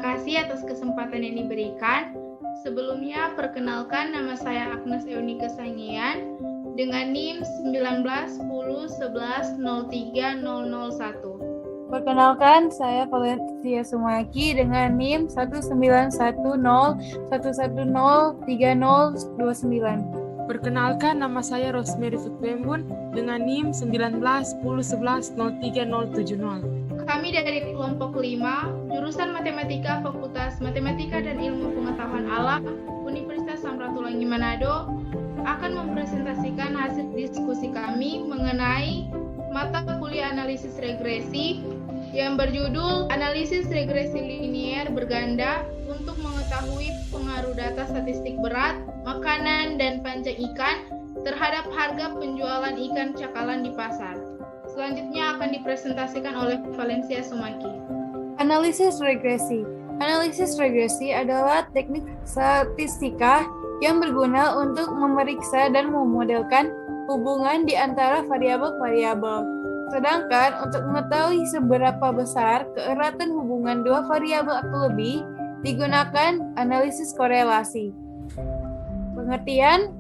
kasih atas kesempatan yang diberikan. Sebelumnya, perkenalkan nama saya Agnes Eunika Sangian dengan NIM 191011030001. Perkenalkan, saya Valencia Sumaki dengan NIM 191011303029. Perkenalkan, nama saya Rosemary Futbembun dengan NIM 191011030070. Kami dari kelompok 5, jurusan Matematika, Fakultas Matematika dan Ilmu Pengetahuan Alam, Universitas Samratulangi Manado, akan mempresentasikan hasil diskusi kami mengenai mata kuliah analisis regresi yang berjudul Analisis Regresi Linier Berganda untuk mengetahui pengaruh data statistik berat, makanan, dan panjang ikan terhadap harga penjualan ikan cakalang di pasar. Selanjutnya akan dipresentasikan oleh Valencia Sumaki. Analisis regresi. Analisis regresi adalah teknik statistika yang berguna untuk memeriksa dan memodelkan hubungan di antara variabel-variabel. Sedangkan untuk mengetahui seberapa besar keeratan hubungan dua variabel atau lebih, digunakan analisis korelasi. Pengertian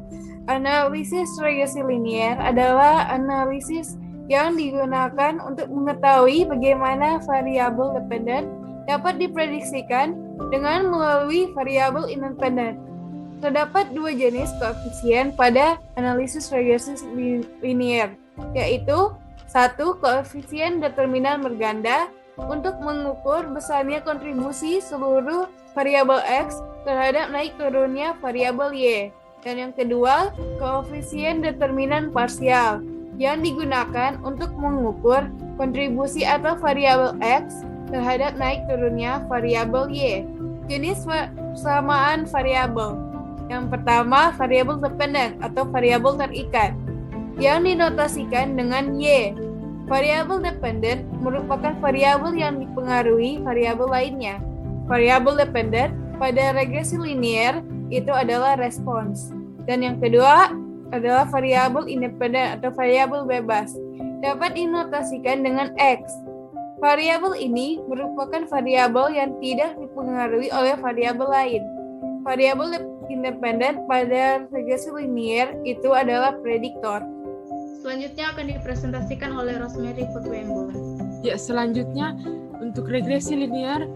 analisis regresi linier adalah analisis yang digunakan untuk mengetahui bagaimana variabel dependen dapat diprediksikan dengan melalui variabel independen. Terdapat dua jenis koefisien pada analisis regresi linier, yaitu 1. Koefisien determinan berganda untuk mengukur besarnya kontribusi seluruh variabel X terhadap naik turunnya variabel Y. Dan yang kedua, koefisien determinan parsial yang digunakan untuk mengukur kontribusi atau variabel X terhadap naik turunnya variabel Y. Jenis persamaan variabel. Yang pertama, variabel dependen atau variabel terikat yang dinotasikan dengan Y. Variabel dependen merupakan variabel yang dipengaruhi variabel lainnya. Variabel dependen pada regresi linier itu adalah respons. Dan yang kedua adalah variabel independen atau variabel bebas, dapat dinotasikan dengan X. Variabel ini merupakan variabel yang tidak dipengaruhi oleh variabel lain. Variabel independen pada regresi linier itu adalah prediktor. Selanjutnya akan dipresentasikan oleh Rosemary Futbembun. Ya, selanjutnya untuk regresi linier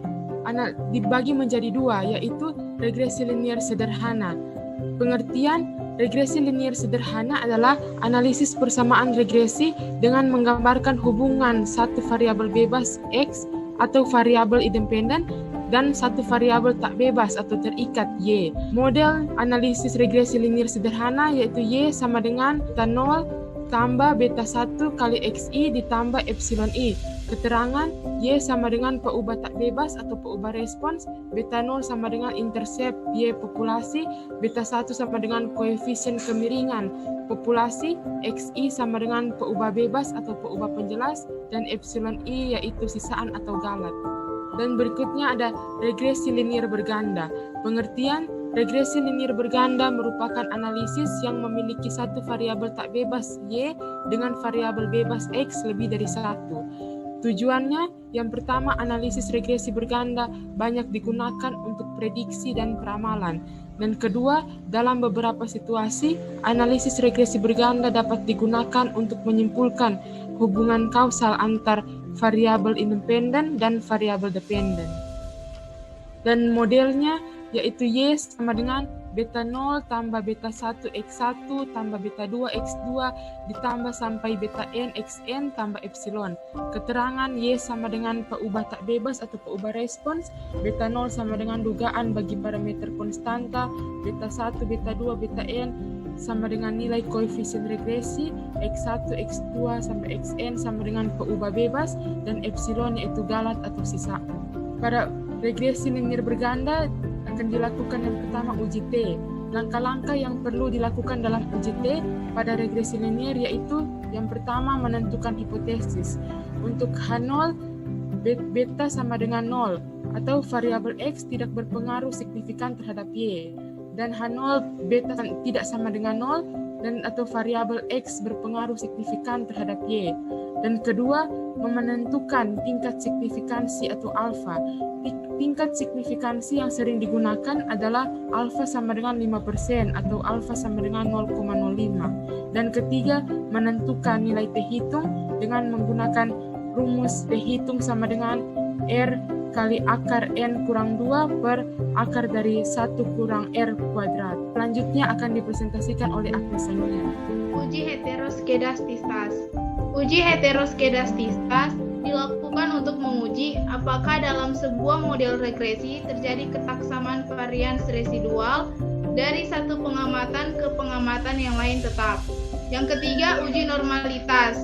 dibagi menjadi dua, yaitu regresi linier sederhana. Pengertian regresi linier sederhana adalah analisis persamaan regresi dengan menggambarkan hubungan satu variabel bebas X atau variabel independen dan satu variabel tak bebas atau terikat Y. Model analisis regresi linier sederhana yaitu Y sama dengan beta 0 tambah beta 1 kali XI ditambah epsilon I. Keterangan Y sama dengan peubah tak bebas atau peubah respons, beta 0 sama dengan intercept Y populasi, beta 1 sama dengan koefisien kemiringan populasi, XI sama dengan peubah bebas atau peubah penjelas, dan epsilon I yaitu sisaan atau galat. Dan berikutnya ada regresi linier berganda. Pengertian regresi linier berganda merupakan analisis yang memiliki satu variabel tak bebas Y dengan variabel bebas X lebih dari satu. Tujuannya, yang pertama, analisis regresi berganda banyak digunakan untuk prediksi dan peramalan. Dan kedua, dalam beberapa situasi, analisis regresi berganda dapat digunakan untuk menyimpulkan hubungan kausal antar variabel independen dan variabel dependen. Dan modelnya yaitu Y sama dengan beta 0 tambah beta 1 X1 tambah beta 2 X2 ditambah sampai beta N Xn tambah epsilon. Keterangan Y sama dengan peubah tak bebas atau peubah respons, beta 0 sama dengan dugaan bagi parameter konstanta, beta 1, beta 2, beta N sama dengan nilai koefisien regresi, X1, X2 sampai Xn sama dengan peubah bebas, dan epsilon yaitu galat atau sisa. Pada regresi linier berganda akan dilakukan yang pertama uji T. Langkah-langkah yang perlu dilakukan dalam uji T pada regresi linier yaitu yang pertama menentukan hipotesis. Untuk H0 beta sama dengan 0 atau variabel X tidak berpengaruh signifikan terhadap Y, dan H0 beta tidak sama dengan 0 dan atau variabel X berpengaruh signifikan terhadap Y. Dan kedua, menentukan tingkat signifikansi atau alfa. Tingkat signifikansi yang sering digunakan adalah alfa sama dengan 5% atau alfa sama dengan 0,05. Dan ketiga, menentukan nilai T hitung dengan menggunakan rumus T hitung sama dengan R kali akar N kurang 2 per akar dari 1 kurang R kuadrat. Selanjutnya akan dipresentasikan oleh Agnes Sania. Uji heteroskedastistas. Uji heteroskedastistas dilakukan untuk menguji apakah dalam sebuah model regresi terjadi ketaksamaan varians residual dari satu pengamatan ke pengamatan yang lain tetap. Yang ketiga, uji normalitas.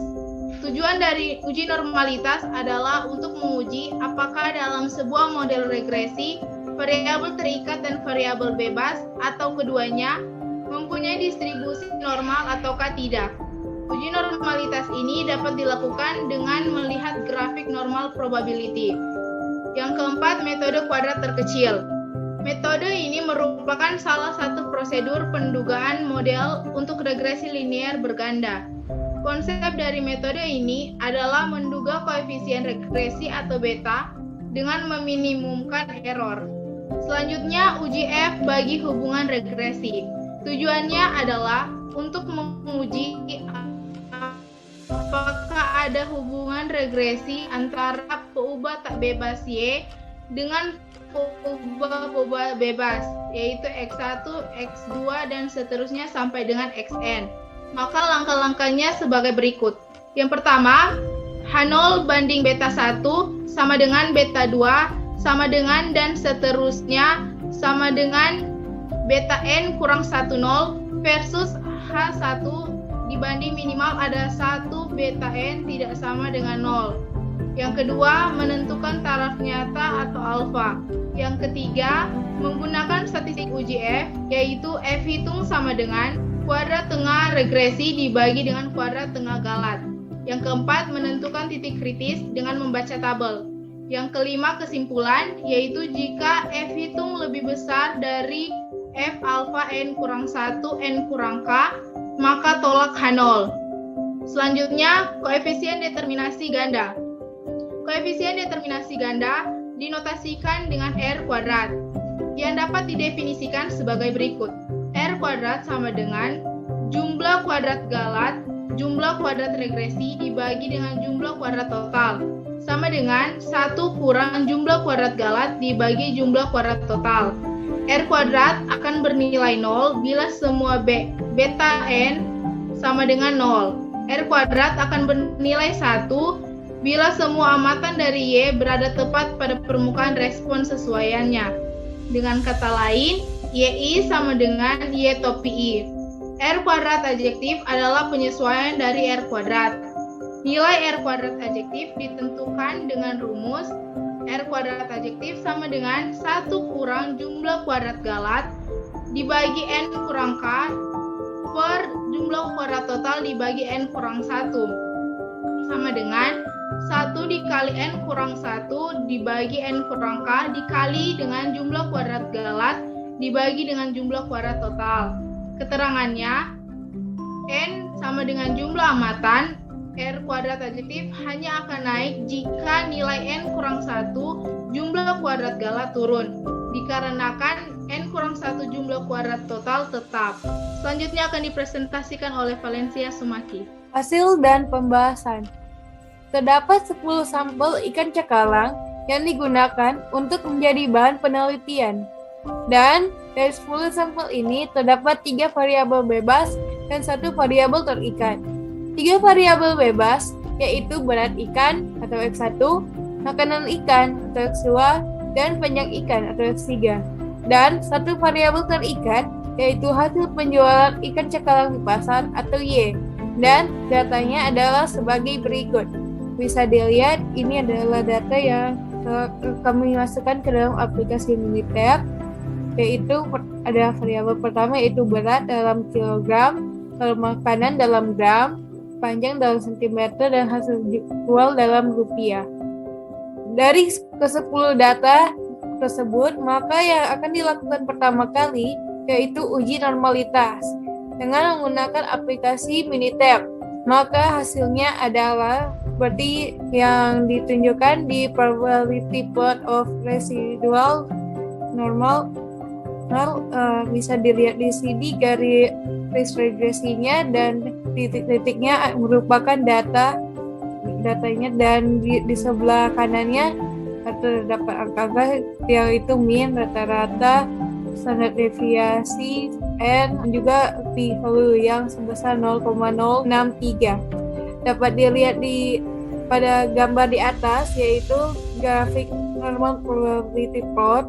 Tujuan dari uji normalitas adalah untuk menguji apakah dalam sebuah model regresi variabel terikat dan variabel bebas atau keduanya mempunyai distribusi normal ataukah tidak. Uji normalitas ini dapat dilakukan dengan melihat grafik normal probability. Yang keempat, metode kuadrat terkecil. Metode ini merupakan salah satu prosedur pendugaan model untuk regresi linear berganda. Konsep dari metode ini adalah menduga koefisien regresi atau beta dengan meminimumkan error. Selanjutnya, uji F bagi hubungan regresi. Tujuannya adalah untuk menguji apakah ada hubungan regresi antara peubah tak bebas Y dengan peubah bebas, yaitu X1, X2, dan seterusnya sampai dengan Xn. Maka langkah-langkahnya sebagai berikut. Yang pertama, H0 banding beta 1 sama dengan beta 2 sama dengan dan seterusnya sama dengan beta n kurang 10 versus H1 dibanding minimal ada 1 beta n tidak sama dengan 0. Yang kedua, menentukan taraf nyata atau alfa. Yang ketiga, menggunakan statistik uji F, yaitu F hitung sama dengan kuadrat tengah regresi dibagi dengan kuadrat tengah galat. Yang keempat, menentukan titik kritis dengan membaca tabel. Yang kelima, kesimpulan, yaitu jika F hitung lebih besar dari F alfa n kurang 1 n kurang K, maka tolak H0. Selanjutnya, koefisien determinasi ganda. Koefisien determinasi ganda dinotasikan dengan R kuadrat, yang dapat didefinisikan sebagai berikut. R kuadrat sama dengan jumlah kuadrat galat, jumlah kuadrat regresi dibagi dengan jumlah kuadrat total, sama dengan 1 kurang jumlah kuadrat galat dibagi jumlah kuadrat total. R kuadrat akan bernilai 0 bila semua beta n sama dengan 0. R kuadrat akan bernilai 1 bila semua amatan dari Y berada tepat pada permukaan respon sesuaiannya. Dengan kata lain, YI sama dengan Y topi I. R kuadrat adjektif adalah penyesuaian dari R kuadrat. Nilai R kuadrat adjektif ditentukan dengan rumus R kuadrat adjektif sama dengan 1 kurang jumlah kuadrat galat dibagi N kurang K per jumlah kuadrat total dibagi N kurang 1 sama dengan 1 dikali N kurang 1 dibagi N kurang K dikali dengan jumlah kuadrat galat dibagi dengan jumlah kuadrat total. Keterangannya, N sama dengan jumlah amatan, R kuadrat adjektif hanya akan naik jika nilai N kurang 1 jumlah kuadrat galat turun, dikarenakan N kurang 1 jumlah kuadrat total tetap. Selanjutnya akan dipresentasikan oleh Valencia Sumaki. Hasil dan pembahasan. Terdapat 10 sampel ikan cakalang yang digunakan untuk menjadi bahan penelitian. Dan dari 10 sampel ini terdapat 3 variabel bebas dan 1 variabel terikat. 3 variabel bebas yaitu berat ikan atau X1, makanan ikan atau X2, dan panjang ikan atau X3. Dan 1 variabel terikat yaitu hasil penjualan ikan cakalang di pasar atau Y. Dan datanya adalah sebagai berikut. Bisa dilihat, ini adalah data yang kami masukkan ke dalam aplikasi Minitab, yaitu ada variabel pertama yaitu berat dalam kilogram, lalu makanan dalam gram, panjang dalam sentimeter, dan hasil jual dalam rupiah. Dari ke-10 data tersebut, maka yang akan dilakukan pertama kali yaitu uji normalitas dengan menggunakan aplikasi Minitab. Maka hasilnya adalah seperti yang ditunjukkan di probability plot of residual normal. Bisa dilihat di sini garis regresinya dan titik-titiknya merupakan datanya, dan di sebelah kanannya terdapat angka yang itu mean, rata-rata, standar deviasi, n juga p-value yang sebesar 0,063. Dapat dilihat pada gambar di atas, yaitu grafik normal probability plot,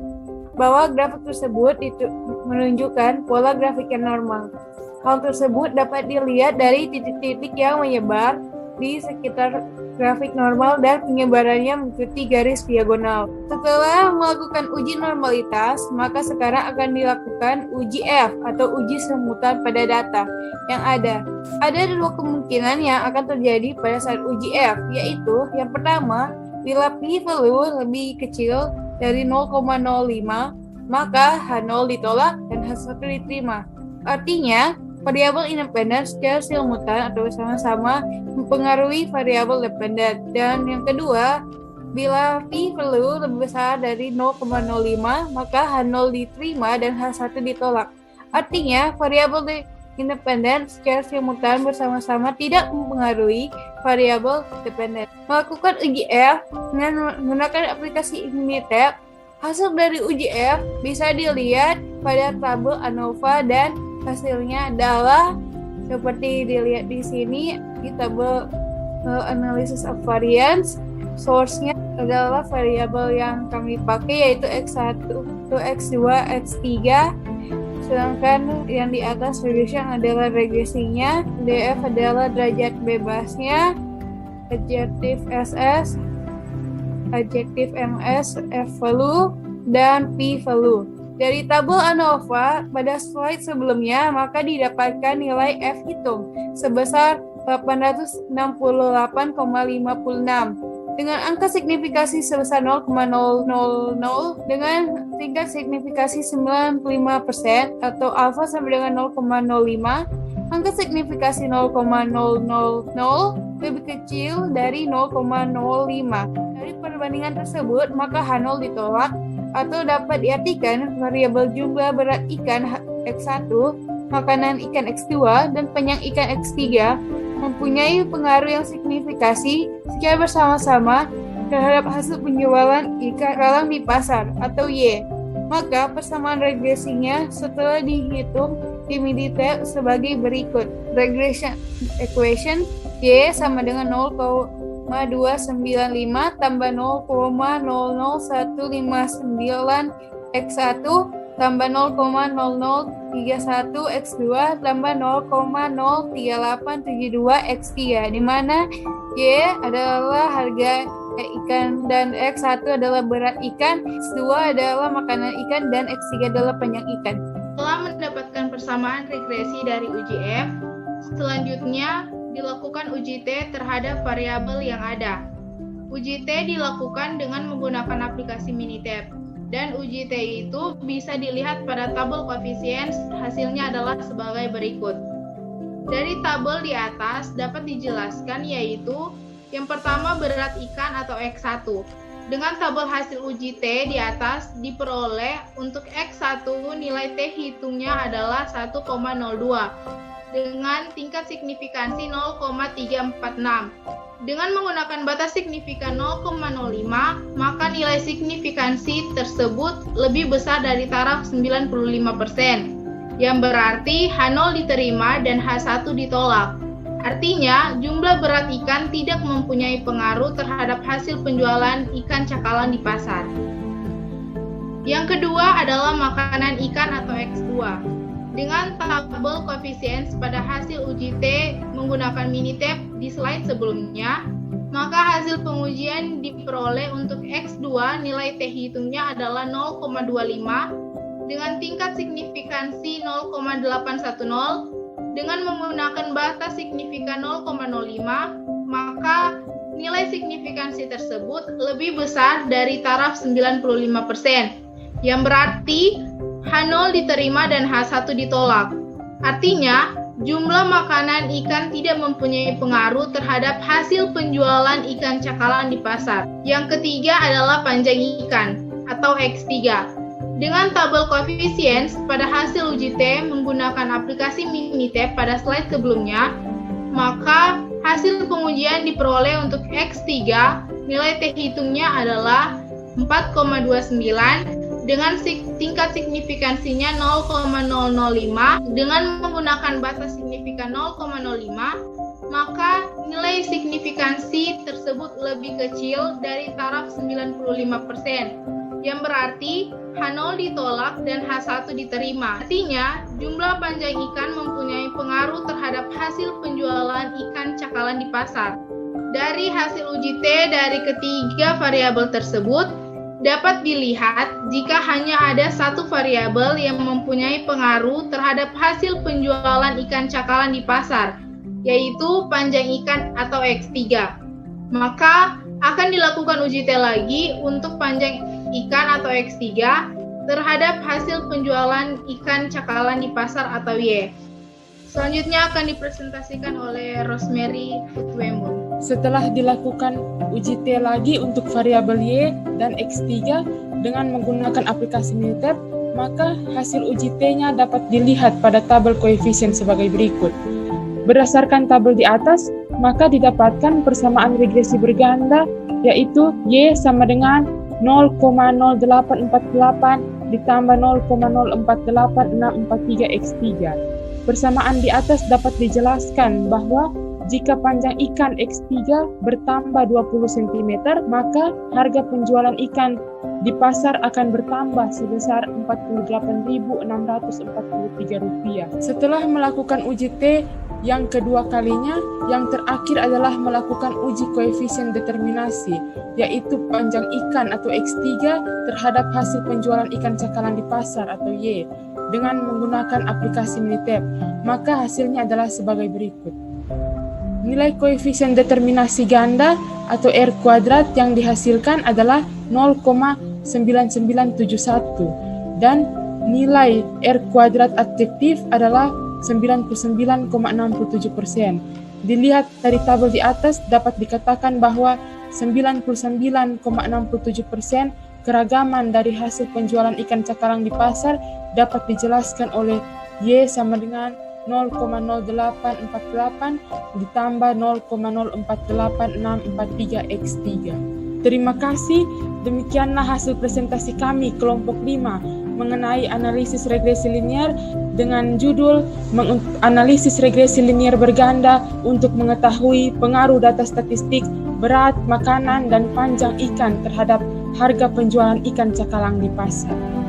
bahwa grafik tersebut itu menunjukkan pola grafik yang normal. Hal tersebut dapat dilihat dari titik-titik yang menyebar di sekitar grafik normal dan penyebarannya mengikuti garis diagonal. Setelah melakukan uji normalitas, maka sekarang akan dilakukan uji F atau uji semutan pada data yang ada. Ada dua kemungkinan yang akan terjadi pada saat uji F, yaitu yang pertama, bila p-value lebih kecil dari 0,05, maka H0 ditolak dan H1 diterima. Artinya, variabel independen secara simultan atau bersama-sama mempengaruhi variabel dependen. Dan yang kedua, bila p-value lebih besar dari 0,05, maka H0 diterima dan H1 ditolak. Artinya, variabel independen secara simultan bersama-sama tidak mempengaruhi variabel dependen. Melakukan uji F dengan menggunakan aplikasi Minitab, hasil dari uji F bisa dilihat pada tabel ANOVA dan hasilnya adalah seperti dilihat di sini di tabel analysis of variance. Source-nya adalah variabel yang kami pakai, yaitu X1, X2, X3. Sedangkan yang di atas regression adalah regresinya, DF adalah derajat bebasnya, adjective SS, adjective MS, F-value, dan P-value. Dari tabel ANOVA pada slide sebelumnya, maka didapatkan nilai F hitung sebesar 868,56 dengan angka signifikasi sebesar 0,000 dengan tingkat signifikasi 95% atau alfa sampai dengan 0,05. Angka signifikasi 0,000 lebih kecil dari 0,05. Dari perbandingan tersebut, maka H0 ditolak atau dapat diartikan variabel jumlah berat ikan X1, makanan ikan X2, dan penyang ikan X3 mempunyai pengaruh yang signifikasi secara bersama-sama terhadap hasil penjualan ikan kalang di pasar atau Y. Maka persamaan regresinya setelah dihitung di Minitab sebagai berikut. Regression equation Y sama dengan 0,295 tambah 0,00159 X1 tambah 0,0031 X2 tambah 0,03872 X3, di mana Y adalah harga ikan dan X1 adalah berat ikan, X2 adalah makanan ikan, dan X3 adalah penyang ikan. Setelah mendapatkan persamaan regresi dari uji F, selanjutnya dilakukan uji T terhadap variabel yang ada. Uji T dilakukan dengan menggunakan aplikasi Minitab. Dan uji T itu bisa dilihat pada tabel koefisien, hasilnya adalah sebagai berikut. Dari tabel di atas dapat dijelaskan, yaitu yang pertama berat ikan atau X1. Dengan tabel hasil uji T di atas diperoleh untuk X1 nilai T hitungnya adalah 1,02 dengan tingkat signifikansi 0,346. Dengan menggunakan batas signifikan 0,05, maka nilai signifikansi tersebut lebih besar dari taraf 95%, yang berarti H0 diterima dan H1 ditolak. Artinya, jumlah berat ikan tidak mempunyai pengaruh terhadap hasil penjualan ikan cakalang di pasar. Yang kedua adalah makanan ikan atau X2. Dengan tabel koefisien pada hasil uji T menggunakan Minitab di slide sebelumnya, maka hasil pengujian diperoleh untuk X2 nilai T hitungnya adalah 0,25 dengan tingkat signifikansi 0,810. Dengan menggunakan batas signifikan 0,05, maka nilai signifikansi tersebut lebih besar dari taraf 95%, yang berarti H0 diterima dan H1 ditolak. Artinya, jumlah makanan ikan tidak mempunyai pengaruh terhadap hasil penjualan ikan cakalang di pasar. Yang ketiga adalah panjang ikan atau X3. Dengan tabel koefisien pada hasil uji T menggunakan aplikasi Minitab pada slide sebelumnya, maka hasil pengujian diperoleh untuk X3, nilai T hitungnya adalah 4,29 dengan tingkat signifikansinya 0,005. Dengan menggunakan batas signifikan 0,05, maka nilai signifikansi tersebut lebih kecil dari taraf 95%, yang berarti H0 ditolak dan H1 diterima. Artinya, jumlah panjang ikan mempunyai pengaruh terhadap hasil penjualan ikan cakalang di pasar. Dari hasil uji T dari ketiga variabel tersebut, dapat dilihat jika hanya ada satu variabel yang mempunyai pengaruh terhadap hasil penjualan ikan cakalang di pasar, yaitu panjang ikan atau X3. Maka akan dilakukan uji T lagi untuk panjang ikan atau X3 terhadap hasil penjualan ikan cakalang di pasar atau Y. Selanjutnya akan dipresentasikan oleh Rosemary Putwemul. Setelah dilakukan uji T lagi untuk variabel Y dan X3 dengan menggunakan aplikasi Minitab, maka hasil uji T-nya dapat dilihat pada tabel koefisien sebagai berikut. Berdasarkan tabel di atas, maka didapatkan persamaan regresi berganda, yaitu Y sama dengan 0,0848 ditambah 0,048643 X3. Persamaan di atas dapat dijelaskan bahwa jika panjang ikan X3 bertambah 20 cm, maka harga penjualan ikan di pasar akan bertambah sebesar Rp46.643. Setelah melakukan uji T yang kedua kalinya, yang terakhir adalah melakukan uji koefisien determinasi, yaitu panjang ikan atau X3 terhadap hasil penjualan ikan cakalang di pasar atau Y dengan menggunakan aplikasi Minitab. Maka hasilnya adalah sebagai berikut. Nilai koefisien determinasi ganda atau R kuadrat yang dihasilkan adalah 0,9971 dan nilai R kuadrat adjektif adalah 99,67%. Dilihat dari tabel di atas dapat dikatakan bahwa 99,67% keragaman dari hasil penjualan ikan cakalang di pasar dapat dijelaskan oleh Y sama dengan 0,0848 ditambah 0,048643 X3. Terima kasih, demikianlah hasil presentasi kami kelompok 5 mengenai analisis regresi linier dengan judul Analisis Regresi Linier Berganda untuk mengetahui pengaruh data statistik berat, makanan, dan panjang ikan terhadap harga penjualan ikan cakalang di pasar.